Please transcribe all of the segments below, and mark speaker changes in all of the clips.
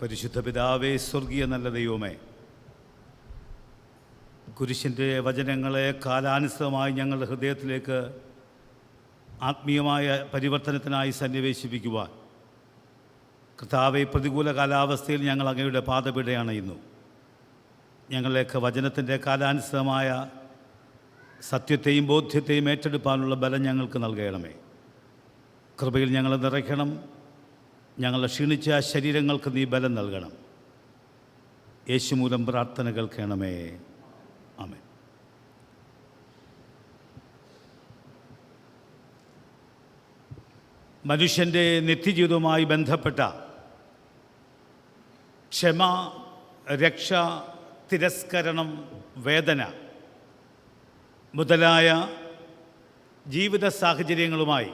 Speaker 1: പരിശുദ്ധ പിതാവേ, സ്വർഗീയ നല്ല ദൈവമേ, കുരിശിൻ്റെ വചനങ്ങളെ കാലാനുസൃതമായി ഞങ്ങളുടെ ഹൃദയത്തിലേക്ക് ആത്മീയമായ പരിവർത്തനത്തിനായി സന്നിവേശിപ്പിക്കുവാൻ കർത്താവേ, പ്രതികൂല കാലാവസ്ഥയിൽ ഞങ്ങൾ അങ്ങയുടെ പാദപീഠയണയുന്നു. ഞങ്ങളെയൊക്കെ വചനത്തിൻ്റെ കാലാനുസൃതമായ സത്യത്തെയും ബോധ്യത്തെയും ഏറ്റെടുക്കാനുള്ള ബലം ഞങ്ങൾക്ക് നൽകണമേ. കൃപയിൽ ഞങ്ങളെ നിറയ്ക്കണം. ഞങ്ങളുടെ ക്ഷീണിച്ച ശരീരങ്ങൾക്ക് നീ ബലം നൽകണം. യേശു മൂലം പ്രാർത്ഥന കേൾക്കണമേ. ആമേൻ. മനുഷ്യൻ്റെ നിത്യജീവിതവുമായി ബന്ധപ്പെട്ട ക്ഷമ, രക്ഷ, തിരസ്കരണം, വേദന മുതലായ ജീവിത സാഹചര്യങ്ങളുമായി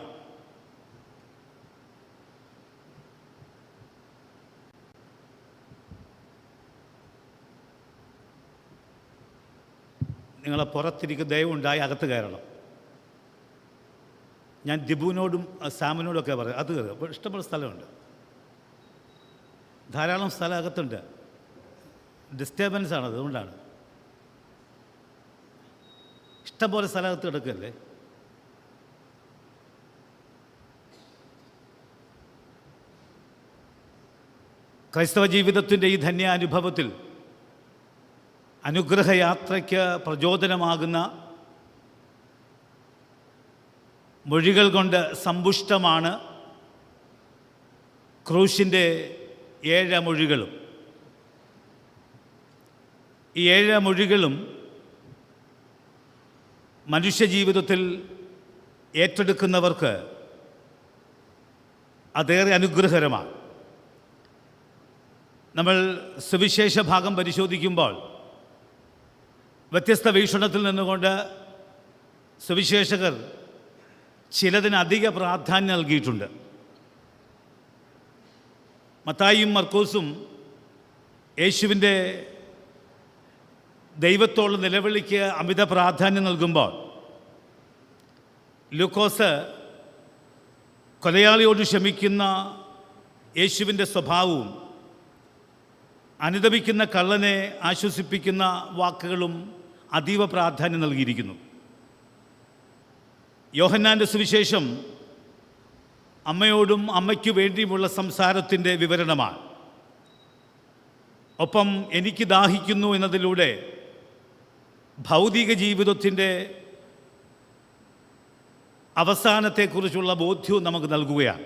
Speaker 1: നിങ്ങളെ പുറത്തിരിക്കുന്ന ദയവുണ്ടായി അകത്ത് കയറണം. ഞാൻ ദിബുവിനോടും സാമിനോടൊക്കെ പറയും, അത് കയറുക. അപ്പോൾ ഇഷ്ടംപോലെ സ്ഥലമുണ്ട്, ധാരാളം സ്ഥലം അകത്തുണ്ട്. ഡിസ്റ്റർബൻസ് ആണ്, അതുകൊണ്ടാണ്. ഇഷ്ടംപോലെ സ്ഥലത്ത് കിടക്കുകയല്ലേ. ക്രൈസ്തവ ജീവിതത്തിൻ്റെ ഈ ധന്യാനുഭവത്തിൽ അനുഗ്രഹയാത്രയ്ക്ക് പ്രചോദനമാകുന്ന മൊഴികൾ കൊണ്ട് സമ്പുഷ്ടമാണ് ക്രൂശിൻ്റെ 7 മൊഴികളും. ഈ 7 മൊഴികളും മനുഷ്യജീവിതത്തിൽ ഏറ്റെടുക്കുന്നവർക്ക് അതേറെ അനുഗ്രഹകരമാണ്. നമ്മൾ സുവിശേഷ ഭാഗം പരിശോധിക്കുമ്പോൾ വ്യത്യസ്ത വീക്ഷണത്തിൽ നിന്നുകൊണ്ട് സുവിശേഷകർ ചിലതിന് അധിക പ്രാധാന്യം നൽകിയിട്ടുണ്ട്. മത്തായിയും മർക്കോസും യേശുവിൻ്റെ ദൈവത്തോടുള്ള നിലവിളിക്ക് അമിത പ്രാധാന്യം നൽകുമ്പോൾ ലൂക്കോസ് കൊലയാളിയോട് ക്ഷമിക്കുന്ന യേശുവിൻ്റെ സ്വഭാവവും അനുതപിക്കുന്ന കള്ളനെ ആശ്വസിപ്പിക്കുന്ന വാക്കുകളും അതീവ പ്രാധാന്യം നൽകിയിരിക്കുന്നു. യോഹന്നാൻ്റെ സുവിശേഷം അമ്മയോടും അമ്മയ്ക്കു വേണ്ടിയുമുള്ള സംസാരത്തിൻ്റെ വിവരണമാണ്. ഒപ്പം എനിക്ക് ദാഹിക്കുന്നു എന്നതിലൂടെ ഭൗതിക ജീവിതത്തിൻ്റെ അവസാനത്തെക്കുറിച്ചുള്ള ബോധ്യവും നമുക്ക് നൽകുകയാണ്.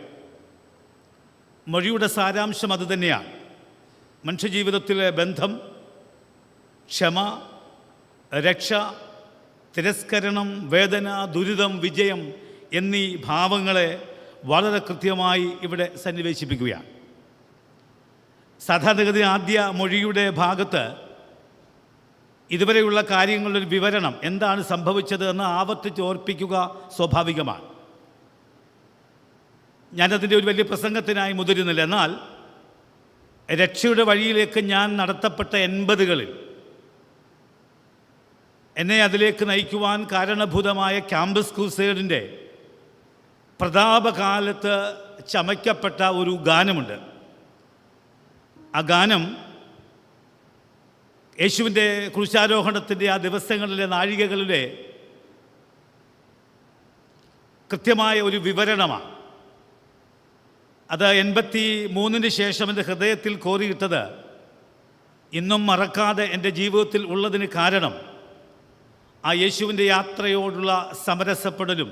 Speaker 1: മൊഴിയുടെ സാരാംശം അതുതന്നെയാണ്. മനുഷ്യജീവിതത്തിലെ ബന്ധം, ക്ഷമ, രക്ഷ, തിരസ്കരണം, വേദന, ദുരിതം, വിജയം എന്നീ ഭാവങ്ങളെ വളരെ കൃത്യമായി ഇവിടെ സന്നിവേശിപ്പിക്കുകയാണ്. സാധാരണഗതി ആദ്യ മൊഴിയുടെ ഭാഗത്ത് ഇതുവരെയുള്ള കാര്യങ്ങളുടെ ഒരു വിവരണം, എന്താണ് സംഭവിച്ചത് എന്ന് ആവർത്തിച്ച് ഓർപ്പിക്കുക സ്വാഭാവികമാണ്. ഞാനതിൻ്റെ ഒരു വലിയ പ്രസംഗത്തിനായി മുതിരുന്നില്ല. എന്നാൽ രക്ഷയുടെ വഴിയിലേക്ക് ഞാൻ നടത്തപ്പെട്ട 80കളിൽ എന്നെ അതിലേക്ക് നയിക്കുവാൻ കാരണഭൂതമായ ക്യാമ്പസ് ക്രൂസേഡിൻ്റെ പ്രതാപകാലത്ത് ചമയ്ക്കപ്പെട്ട ഒരു ഗാനമുണ്ട്. ആ ഗാനം യേശുവിൻ്റെ ക്രൂശാരോഹണത്തിൻ്റെ ആ ദിവസങ്ങളിലെ നാഴികകളിലെ കൃത്യമായ ഒരു വിവരണമാണ്. അത് 83-ന് ശേഷം എൻ്റെ ഹൃദയത്തിൽ കോറിയിട്ടത് ഇന്നും മറക്കാതെ എൻ്റെ ജീവിതത്തിൽ ഉള്ളതിന് കാരണം ആ യേശുവിൻ്റെ യാത്രയോടുള്ള സമരസപ്പെടലും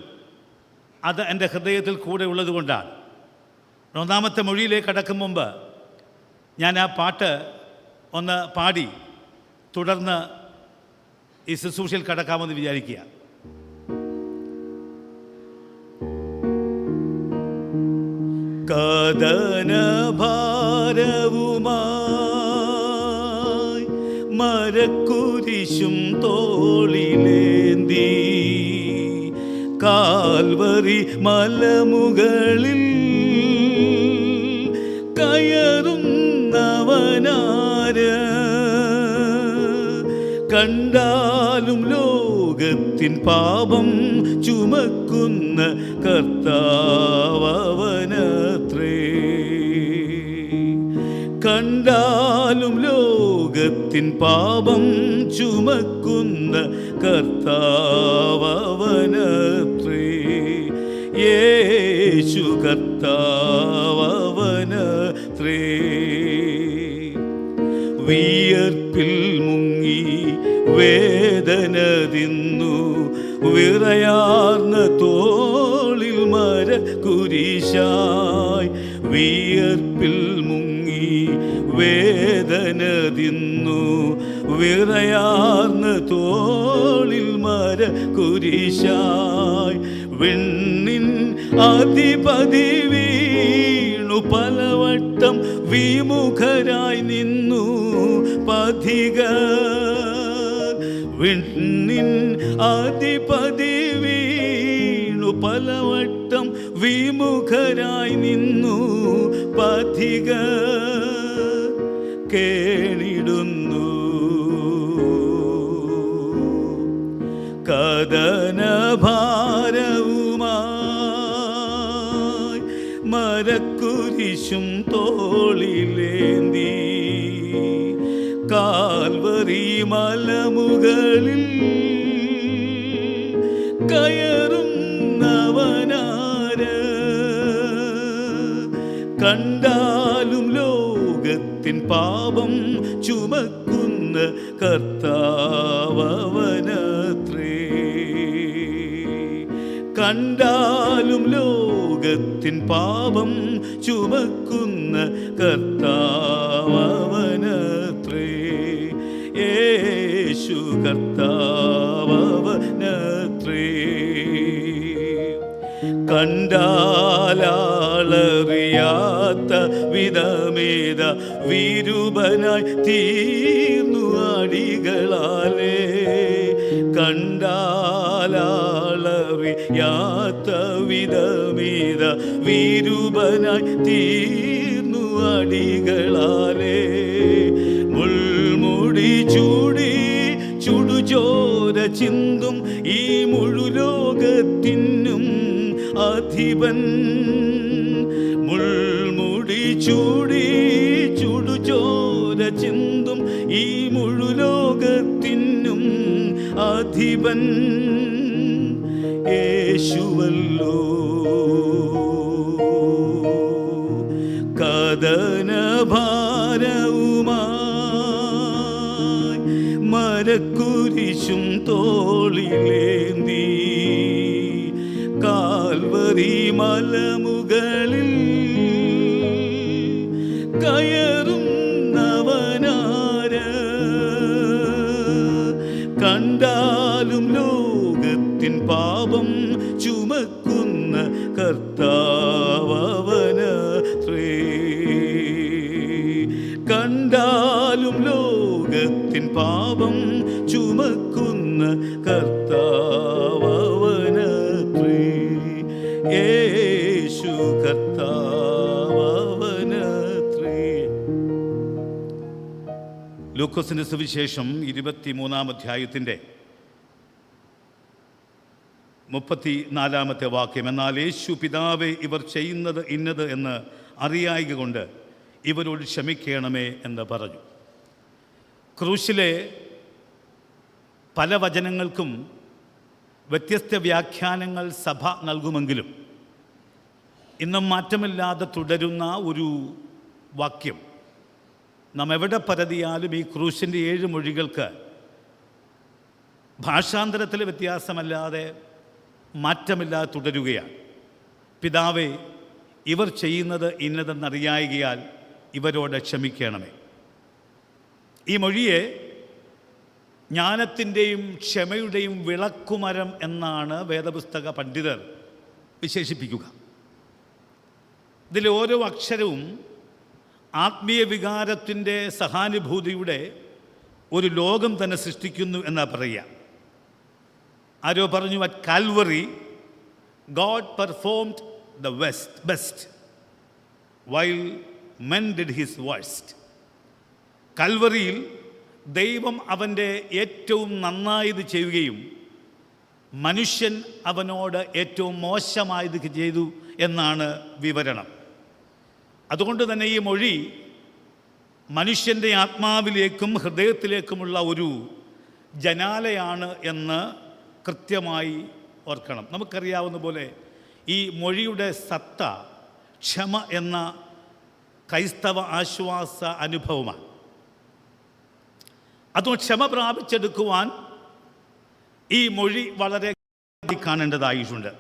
Speaker 1: അത് എൻ്റെ ഹൃദയത്തിൽ കൂടെ ഉള്ളതുകൊണ്ടാണ്. 1-ാമത്തെ മൊഴിയിലേക്ക് കടക്കും മുമ്പ് ഞാൻ ആ പാട്ട് ഒന്ന് പാടി തുടർന്ന് ഈ ശുശ്രൂഷയിൽ കടക്കാമെന്ന് വിചാരിക്കുക. കദനഭാരവുമായി മരക്കുരിശും തോളിലേന്തി കാൽവറി മലമുകളിൽ കയറുന്നവനാര്, കണ്ടാലും ലോകത്തിൻ പാപം ചുമക്കുന്ന കർത്താവനത്രേ. കണ്ടാലും ലോകത്തിൻ പാപം ചുമക്കുന്ന കർത്താവവനത്രേ. യേശു കർത്താവവനത്രേ. വിയർപ്പിൽ മുങ്ങി വേദന തിന്നു വിറയാർന്ന തോളിൽ മരക്കുരിശായി. വിയർപ്പിൽ മുങ്ങി വേദന തിന്നു വിറയാർന്ന തോളിൽ മരക്കുരിശായി. വിണ്ണിൻ അധിപതി വീണു പലവട്ടം വിമുഖരായി നിന്നു പഥികർ. വിണ്ണിൻ അധിപതി വീണു പലവട്ടം വിമുഖരായി നിന്നു പഥികർ. കേണിടുന്നു കദനഭാരവുമായി മരക്കുരിശും തോളിലേന്തി. കാൽവരി മലമുകളിൽ കയറുന്നവനാര്? കണ്ടാലും ലോകത്തിൻ പാപം ചുമക്കുന്ന കർത്താവവനത്രേ. കണ്ടാലും ലോകത്തിൻ പാപം ചുമക്കുന്ന കർത്താവവനത്രേ. യേശു കർത്താവവനത്രേ. കണ്ടാലറിയാത്ത വിധമേത വിരൂപനായി തീർന്നു അടികളാലേ. കണ്ടാലറിയാത്ത വിധമേത വിരൂപനായി തീർന്നു അടികളാലേ. മുൾമുടി ചൂടി ചുടുചോര ചിന്തും ഈ മുഴുലോകത്തിനും അധിപൻ. മുൾമുടി ചൂടി ചുടുചോര ചിന്തും ഈ മുഴുലോകത്തിനും അധിപൻ യേശുവല്ലോ. കദനഭാരവുമായി മരക്കുരിശും തോളിലേന്തി. കാൽവരി മലമുകളിൽ കയറുന്നവനാര്? കണ്ടാലും ലോകത്തിൻ പാപം ചുമക്കുന്ന കർത്താവവനത്രേ. കണ്ടാലും ലോകത്തിൻ പാപം ചുമക്കുന്ന കർത്താവവനത്രേ. യേശു കർത്താവവനത്രേ. ലൂക്കോസിന്റെ സുവിശേഷം 23-ാം അധ്യായത്തിൻ്റെ 34-ാമത്തെ വാക്യം. എന്നാൽ യേശു പിതാവേ, ഇവർ ചെയ്യുന്നത് ഇന്നത് എന്ന് അറിയായിക കൊണ്ട് ഇവരോട് ക്ഷമിക്കണമേ എന്ന് പറഞ്ഞു. ക്രൂശിലെ പല വചനങ്ങൾക്കും വ്യത്യസ്ത വ്യാഖ്യാനങ്ങൾ സഭ നൽകുമെങ്കിലും ഇന്നും മാറ്റമില്ലാതെ തുടരുന്ന ഒരു വാക്യം, നാം എവിടെ പരതിയാലും ഈ ക്രൂശിൻ്റെ 7 മൊഴികൾക്ക് ഭാഷാന്തരത്തിൽ വ്യത്യാസമല്ലാതെ മാറ്റമില്ലാതെ തുടരുകയാണ്. പിതാവേ, ഇവർ ചെയ്യുന്നത് ഇന്നതെന്നറിയായികയാൽ ഇവരോട് ക്ഷമിക്കണമേ. ഈ മൊഴിയെ ജ്ഞാനത്തിൻ്റെയും ക്ഷമയുടെയും വിളക്കുമരം എന്നാണ് വേദപുസ്തക പണ്ഡിതർ വിശേഷിപ്പിക്കുക. ഇതിലെ ഓരോ അക്ഷരവും ആത്മീയ വികാരത്തിൻ്റെ സഹാനുഭൂതിയുടെ ഒരു ലോകം തന്നെ സൃഷ്ടിക്കുന്നു എന്നാ പറയുക. ആരോ പറഞ്ഞു, at Calvary God performed the best while men did his worst. കൽവറിയിൽ ദൈവം അവൻ്റെ ഏറ്റവും നന്നായത് ചെയ്യുകയും മനുഷ്യൻ അവനോട് ഏറ്റവും മോശമായത് ചെയ്തു എന്നാണ് വിവരണം. അതുകൊണ്ട് തന്നെ ഈ മൊഴി മനുഷ്യൻ്റെ ആത്മാവിലേക്കും ഹൃദയത്തിലേക്കുമുള്ള ഒരു ജനാലയാണ് എന്ന് കൃത്യമായി ഓർക്കണം. നമുക്കറിയാവുന്ന പോലെ ഈ മൊഴിയുടെ സത്ത ക്ഷമ എന്ന ക്രൈസ്തവ ആശ്വാസ അനുഭവമാണ്. അതുകൊണ്ട് ക്ഷമ പ്രാപിച്ചെടുക്കുവാൻ ഈ മൊഴി വളരെ കാണേണ്ടതായിട്ടുണ്ട്.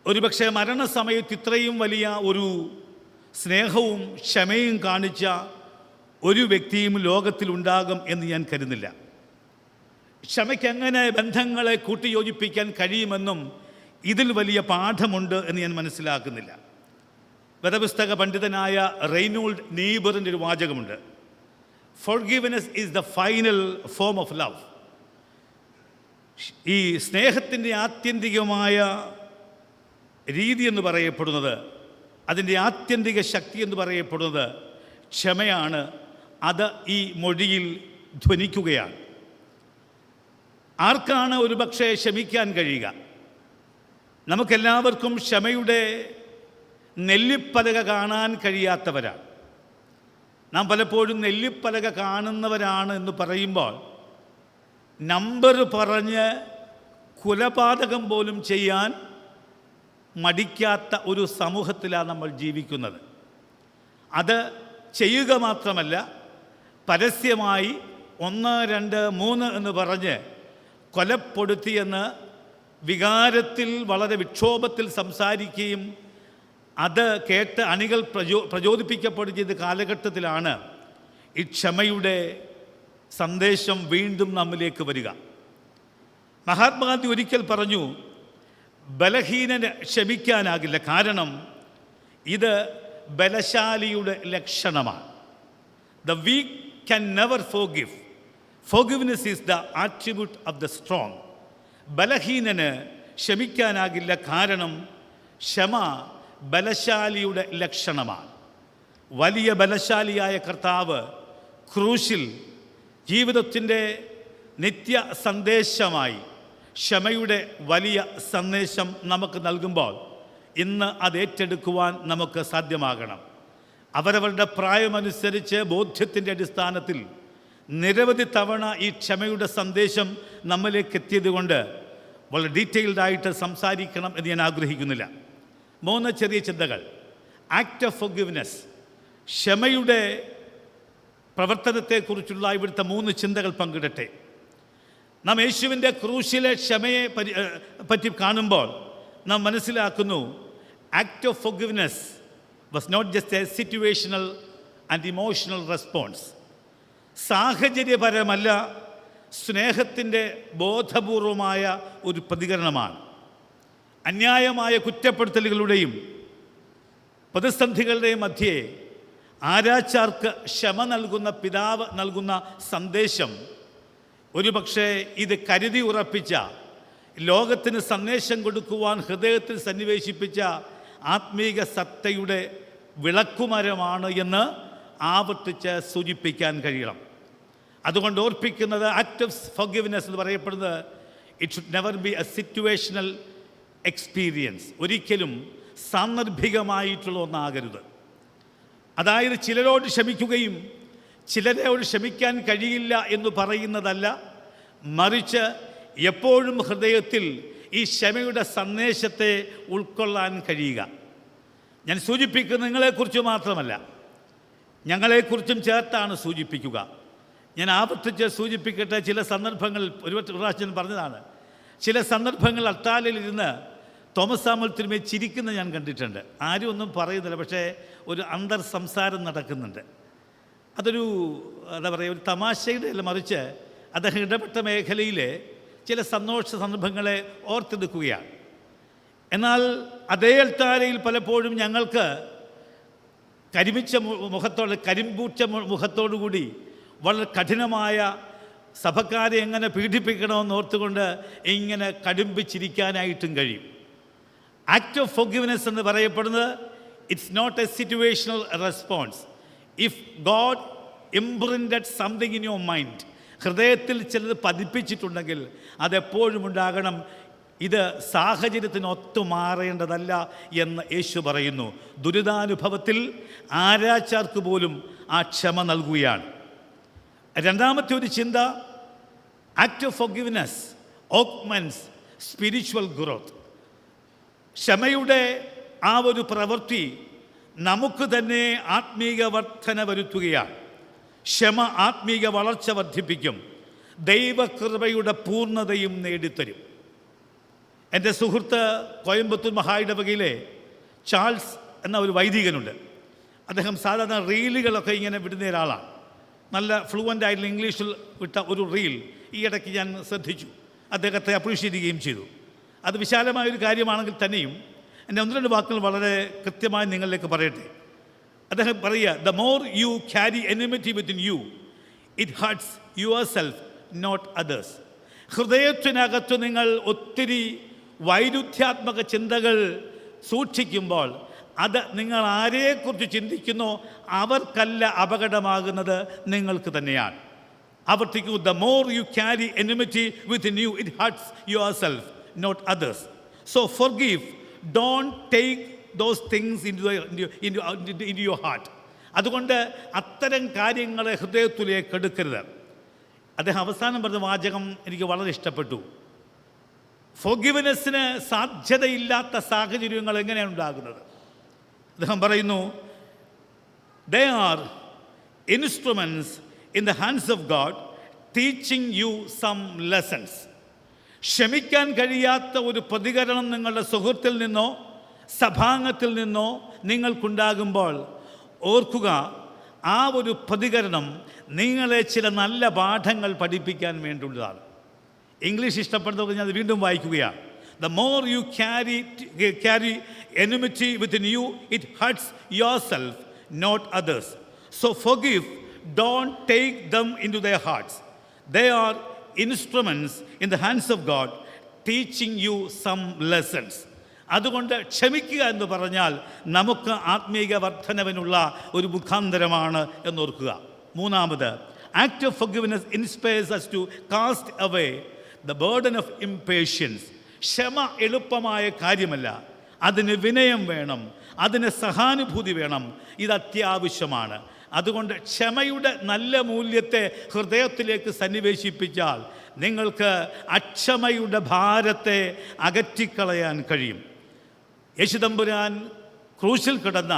Speaker 1: ഒരുപക്ഷെ മരണസമയത്ത് ഇത്രയും വലിയ ഒരു സ്നേഹവും ക്ഷമയും കാണിച്ച ഒരു വ്യക്തിയും ലോകത്തിലുണ്ടാകും എന്ന് ഞാൻ കരുതുന്നില്ല. ക്ഷമയ്ക്ക് എങ്ങനെ ബന്ധങ്ങളെ കൂട്ടിയോജിപ്പിക്കാൻ കഴിയുമെന്നും ഇതിൽ വലിയ പാഠമുണ്ട് എന്ന് ഞാൻ മനസ്സിലാക്കുന്നില്ല. വേദപുസ്തക പണ്ഡിതനായ റെയ്നോൾഡ് നീബറിൻ്റെ ഒരു വാചകമുണ്ട്: forgiveness is the final form of love. ഈ സ്നേഹത്തിൻ്റെ ആത്യന്തികമായ രീതി എന്ന് പറയപ്പെടുന്നത്, അതിൻ്റെ ആത്യന്തിക ശക്തി എന്ന് പറയപ്പെടുന്നത് ക്ഷമയാണ്. അത് ഈ മൊഴിയിൽ ധ്വനിക്കുകയാണ്. ആർക്കാണ് ഒരുപക്ഷെ ക്ഷമിക്കാൻ കഴിയുക? നമുക്കെല്ലാവർക്കും ക്ഷമയുടെ നെല്ലിപ്പലക കാണാൻ കഴിയാത്തവരാണ്. നാം പലപ്പോഴും നെല്ലിപ്പലക കാണുന്നവരാണ് എന്ന് പറയുമ്പോൾ നമ്പർ പറഞ്ഞ് കൊലപാതകം പോലും ചെയ്യാൻ മടിക്കാത്ത ഒരു സമൂഹത്തിലാണ് നമ്മൾ ജീവിക്കുന്നത്. അത് ചെയ്യുക മാത്രമല്ല, പരസ്യമായി 1, 2, 3 എന്ന് പറഞ്ഞ് കൊലപ്പെടുത്തിയെന്ന് വികാരത്തിൽ വളരെ വിക്ഷോഭത്തിൽ സംസാരിക്കുകയും അത് കേട്ട് അണികൾ പ്രചോദിപ്പിക്കപ്പെടുകയും ചെയ്ത കാലഘട്ടത്തിലാണ് ഈ ക്ഷമയുടെ സന്ദേശം വീണ്ടും നമ്മിലേക്ക് വരിക. മഹാത്മാഗാന്ധി ഒരിക്കൽ പറഞ്ഞു, ബലഹീനന് ക്ഷമിക്കാനാകില്ല, കാരണം ഇത് ബലശാലിയുടെ ലക്ഷണമാണ്. The weak can never forgive. Forgiveness is the attribute of the strong. ബലഹീനന് ക്ഷമിക്കാനാകില്ല, കാരണം ക്ഷമ ബലശാലിയുടെ ലക്ഷണമാണ്. വലിയ ബലശാലിയായ കർത്താവ് ക്രൂശിൽ ജീവിതത്തിൻ്റെ നിത്യ സന്ദേശമായി ക്ഷമയുടെ വലിയ സന്ദേശം നമുക്ക് നൽകുമ്പോൾ ഇന്ന് അത് ഏറ്റെടുക്കുവാൻ നമുക്ക് സാധ്യമാകണം. അവരവരുടെ പ്രായമനുസരിച്ച് ബോധ്യത്തിൻ്റെ അടിസ്ഥാനത്തിൽ നിരവധി തവണ ഈ ക്ഷമയുടെ സന്ദേശം നമ്മിലേക്ക് എത്തിയതുകൊണ്ട് വളരെ ഡീറ്റെയിൽഡായിട്ട് സംസാരിക്കണം എന്ന് ഞാൻ ആഗ്രഹിക്കുന്നില്ല. 3 ചെറിയ ചിന്തകൾ. ആക്ട് ഓഫ് ഫോർഗിവ്നെസ്, ക്ഷമയുടെ പ്രവർത്തനത്തെക്കുറിച്ചുള്ള ഇവിടുത്തെ 3 ചിന്തകൾ പങ്കിടട്ടെ. നാം യേശുവിൻ്റെ ക്രൂശിലെ ക്ഷമയെ പറ്റി കാണുമ്പോൾ നാം മനസ്സിലാക്കുന്നു, act of forgiveness was not just a situational and emotional response. സാഹചര്യപരമല്ല, സ്നേഹത്തിൻ്റെ ബോധപൂർവമായ ഒരു പ്രതികരണമാണ്. അന്യായമായ കുറ്റപ്പെടുത്തലുകളുടെയും പ്രതിസന്ധികളുടെയും മധ്യേ ആരാച്ചാർക്ക് ക്ഷമ നൽകുന്ന പിതാവ് നൽകുന്ന സന്ദേശം, ഒരുപക്ഷെ ഇത് കരുതി ഉറപ്പിച്ച, ലോകത്തിന് സന്ദേശം കൊടുക്കുവാൻ ഹൃദയത്തിൽ സന്നിവേശിപ്പിച്ച ആത്മീക സത്തയുടെ വിളക്കുമരമാണ് എന്ന് ആവർത്തിച്ച് സൂചിപ്പിക്കാൻ കഴിയണം. അതുകൊണ്ട് ഓർപ്പിക്കുന്നത്, ആക്ട് ഓഫ് ഫോർഗിവ്നെസ് എന്ന് പറയപ്പെടുന്നത് it should never be A situational experience. ഒരിക്കലും സാന്ദർഭികമായിട്ടുള്ള ഒന്നാകരുത്. അതായത് ചിലരോട് ക്ഷമിക്കുകയും ചിലരോട് ക്ഷമിക്കാൻ കഴിയില്ല എന്ന് പറയുന്നതല്ല, മറിച്ച് എപ്പോഴും ഹൃദയത്തിൽ ഈ ക്ഷമയുടെ സന്ദേശത്തെ ഉൾക്കൊള്ളാൻ കഴിയുക. ഞാൻ സൂചിപ്പിക്കുന്നത് നിങ്ങളെക്കുറിച്ച് മാത്രമല്ല, ഞങ്ങളെക്കുറിച്ചും ചേർത്താണ് സൂചിപ്പിക്കുക. ഞാൻ ആവർത്തിച്ച് സൂചിപ്പിക്കട്ടെ. ചില സന്ദർഭങ്ങൾ ഒരു പ്രാവശ്യം പറഞ്ഞതാണ്. ചില സന്ദർഭങ്ങൾ അട്ടാലിലിരുന്ന് തോമസ് സാമുവൽ തിരുമേനി ചിരിക്കുന്നത് ഞാൻ കണ്ടിട്ടുണ്ട്. ആരും ഒന്നും പറയുന്നില്ല, പക്ഷേ ഒരു അന്തർ സംസാരം നടക്കുന്നുണ്ട്. അതൊരു എന്താ പറയുക, ഒരു തമാശയുടെ അല്ല, മറിച്ച് അദ്ദേഹം ഇടപെട്ട മേഖലയിലെ ചില സന്ദർഭങ്ങളെ ഓർത്തെടുക്കുകയാണ്. എന്നാൽ അതേ അൾത്താരയിൽ പലപ്പോഴും ഞങ്ങൾക്ക് കരിമിച്ച മുഖത്തോട്, കരിമ്പൂച്ച മുഖത്തോടുകൂടി വളരെ കഠിനമായ സഭക്കാരെ എങ്ങനെ പീഡിപ്പിക്കണമെന്ന് ഓർത്തുകൊണ്ട് ഇങ്ങനെ കടുമ്പിച്ചിരിക്കാനായിട്ടും കഴിയും. ആക്ട് ഓഫ് ഫോർഗിവ്നെസ് എന്ന് പറയപ്പെടുന്നത് it's not a situational response. If God imprinted something in your mind, ഹൃദയത്തിൽ ചിലത് പതിപ്പിച്ചിട്ടുണ്ടെങ്കിൽ അതെപ്പോഴും ഉണ്ടാകണം. ഇത് സാഹചര്യത്തിന് ഒത്തുമാറേണ്ടതല്ല എന്ന് യേശു പറയുന്നു. ദുരിതാനുഭവത്തിൽ ആരാച്ചാർക്ക് പോലും ആ ക്ഷമ നൽകുകയാണ്. രണ്ടാമത്തെ ഒരു ചിന്ത, act of forgiveness augments spiritual growth. ക്ഷമയുടെ ആ ഒരു പ്രവൃത്തി നമുക്ക് തന്നെ ആത്മീക വർധന വരുത്തുകയാണ്. ക്ഷമ ആത്മീക വളർച്ച വർദ്ധിപ്പിക്കും, ദൈവകൃപയുടെ പൂർണ്ണതയും നേടിത്തരും. എൻ്റെ സുഹൃത്ത് കോയമ്പത്തൂർ മഹായിടവകയിലെ ചാൾസ് എന്ന ഒരു വൈദികനുണ്ട്. അദ്ദേഹം സാധാരണ റീലുകളൊക്കെ ഇങ്ങനെ വിടുന്ന ഒരാളാണ്. നല്ല ഫ്ലുവൻ്റ് ആയിട്ടുള്ള ഇംഗ്ലീഷിൽ വിട്ട ഒരു റീൽ ഈ ഇടയ്ക്ക് ഞാൻ ശ്രദ്ധിച്ചു. അദ്ദേഹത്തെ അപ്രീഷിയേറ്റ് ചെയ്യുകയും ചെയ്തു. അത് വിശാലമായൊരു കാര്യമാണെങ്കിൽ തന്നെയും എൻ്റെ ഒന്ന് രണ്ട് വാക്കുകൾ വളരെ കൃത്യമായി നിങ്ങളിലേക്ക് പറയട്ടെ. അദ്ദേഹം പറയുക, the more you carry enmity within you, it hurts your self not others. ഹൃദയത്തിനകത്ത് നിങ്ങൾ ഒത്തിരി വൈരുദ്ധ്യാത്മക ചിന്തകൾ സൂക്ഷിക്കുമ്പോൾ അത് നിങ്ങൾ ആരെക്കുറിച്ച് ചിന്തിക്കുന്നോ അവർക്കല്ല അപകടമാകുന്നത്, നിങ്ങൾക്ക് തന്നെയാണ്. ആവർത്തിക്കൂ, the more you carry enmity within you, it hurts your self not others. So forgive, don't take those things in your heart. അതുകൊണ്ട് അത്തരം കാര്യങ്ങളെ ഹൃദയത്തിലേക്ക് എടുക്കരുത്. അദ്ദേഹം അവസാനം പറഞ്ഞ വാചകം എനിക്ക് വളരെ ഇഷ്ടപ്പെട്ടു. ഫോർഗിവ്നെസ്സിന് സാധ്യതയില്ലാത്ത സാഹചര്യങ്ങൾ എങ്ങനെയാണ് ഉണ്ടാകുന്നത്? അദ്ദേഹം പറയുന്നു, they are instruments in the hands of God teaching you some lessons. ക്ഷമിക്കാൻ കഴിയാത്ത ഒരു പ്രതികരണം നിങ്ങളുടെ സുഹൃത്തിൽ നിന്നോ സഭാംഗത്തിൽ നിന്നോ നിങ്ങൾക്കുണ്ടാകുമ്പോൾ ഓർക്കുക, ആ ഒരു പ്രതികരണം നിങ്ങളെ ചില നല്ല പാഠങ്ങൾ പഠിപ്പിക്കാൻ വേണ്ടിയുള്ളതാണ്. ഇംഗ്ലീഷ് ഇഷ്ടപ്പെടുന്നവർക്ക് ഞാൻ വീണ്ടും വായിക്കുകയാണ്. The more you carry enmity within you, it hurts your self not others. So forgive, don't take them into their hearts. They are instruments in the hands of God teaching you some lessons. അതുകൊണ്ട് ക്ഷമിക്കുക എന്ന് പറഞ്ഞാൽ നമുക്ക് ആത്മീക വർധനവിനുള്ള ഒരു മുഖാന്തരമാണ് എന്നോർക്കുക. മൂന്നാമത്, act of forgiveness inspires us to cast away the burden of impatience. ക്ഷമ എളുപ്പമായ കാര്യമല്ല. അതിന് വിനയം വേണം, അതിന് സഹാനുഭൂതി വേണം. ഇത് അത്യാവശ്യമാണ്. അതുകൊണ്ട് ക്ഷമയുടെ നല്ല മൂല്യത്തെ ഹൃദയത്തിലേക്ക് സന്നിവേശിപ്പിച്ചാൽ നിങ്ങൾക്ക് അക്ഷമയുടെ ഭാരത്തെ അകറ്റിക്കളയാൻ കഴിയും. യേശുതമ്പുരാൻ ക്രൂശിൽ കിടന്ന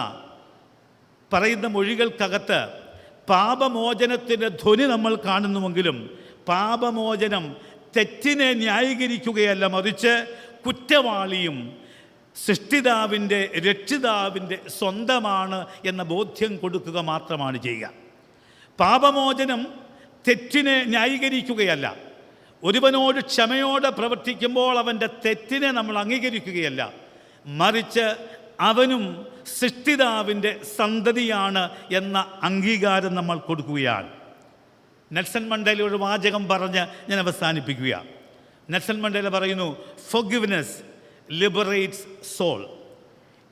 Speaker 1: പറയുന്ന മൊഴികൾക്കകത്ത് പാപമോചനത്തിൻ്റെ ധ്വനി നമ്മൾ കാണുന്നുവെങ്കിലും പാപമോചനം തെറ്റിനെ ന്യായീകരിക്കുകയല്ല, മറിച്ച് കുറ്റവാളിയും സൃഷ്ടിതാവിൻ്റെ രക്ഷിതാവിൻ്റെ സ്വന്തമാണ് എന്ന ബോധ്യം കൊടുക്കുക മാത്രമാണ് ചെയ്യുക. പാപമോചനം തെറ്റിനെ ന്യായീകരിക്കുകയല്ല. ഒരുവനോട് ക്ഷമയോടെ പ്രവർത്തിക്കുമ്പോൾ അവൻ്റെ തെറ്റിനെ നമ്മൾ അംഗീകരിക്കുകയല്ല, മറിച്ച് അവനും സൃഷ്ടിതാവിൻ്റെ സന്തതിയാണ് എന്ന അംഗീകാരം നമ്മൾ കൊടുക്കുകയാണ്. നെൽസൺ മണ്ടേല ഒരു വാചകം പറഞ്ഞ് ഞാൻ അവസാനിപ്പിക്കുകയാണ്. നെൽസൺ മണ്ടേല പറയുന്നു, forgiveness liberates soul.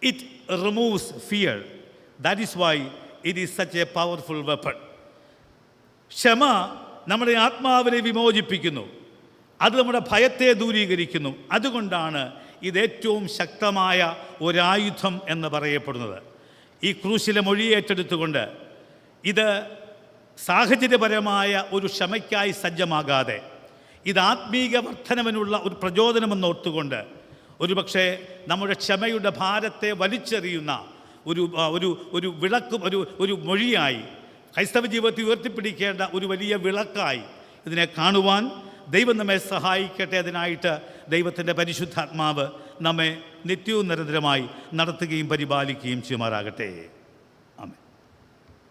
Speaker 1: It removes fear. That is why it is such a powerful weapon. ക്ഷമ നമ്മുടെ ആത്മാവിനെ വിമോചിപ്പിക്കുന്നു, അത് നമ്മുടെ ഭയത്തെ ദൂരീകരിക്കുന്നു. അതുകൊണ്ടാണ് ഇത് ഏറ്റവും ശക്തമായ ഒരായുധം എന്ന് പറയപ്പെടുന്നത്. ഈ ക്രൂശിലെ മൊഴി ഏറ്റെടുത്തുകൊണ്ട് ഇത് സാഹചര്യപരമായ ഒരു ക്ഷമയ്ക്കായി സജ്ജമാകാതെ ഇത് ആത്മീക വർധനവിനുള്ള ഒരു പ്രചോദനമെന്നോർത്തുകൊണ്ട് ഒരുപക്ഷെ നമ്മുടെ ക്ഷമയുടെ ഭാരത്തെ വലിച്ചെറിയുന്ന ഒരു വിളക്കും ഒരു മൊഴിയായി ക്രൈസ്തവ ജീവിതത്തിൽ ഉയർത്തിപ്പിടിക്കേണ്ട ഒരു വലിയ വിളക്കായി ഇതിനെ കാണുവാൻ ദൈവം നമ്മെ സഹായിക്കട്ടെ. അതിനായിട്ട് ദൈവത്തിൻ്റെ പരിശുദ്ധാത്മാവ് നമ്മെ നിത്യവും നിരന്തരമായി നടത്തുകയും പരിപാലിക്കുകയും ചെയ്യുമാറാകട്ടെ.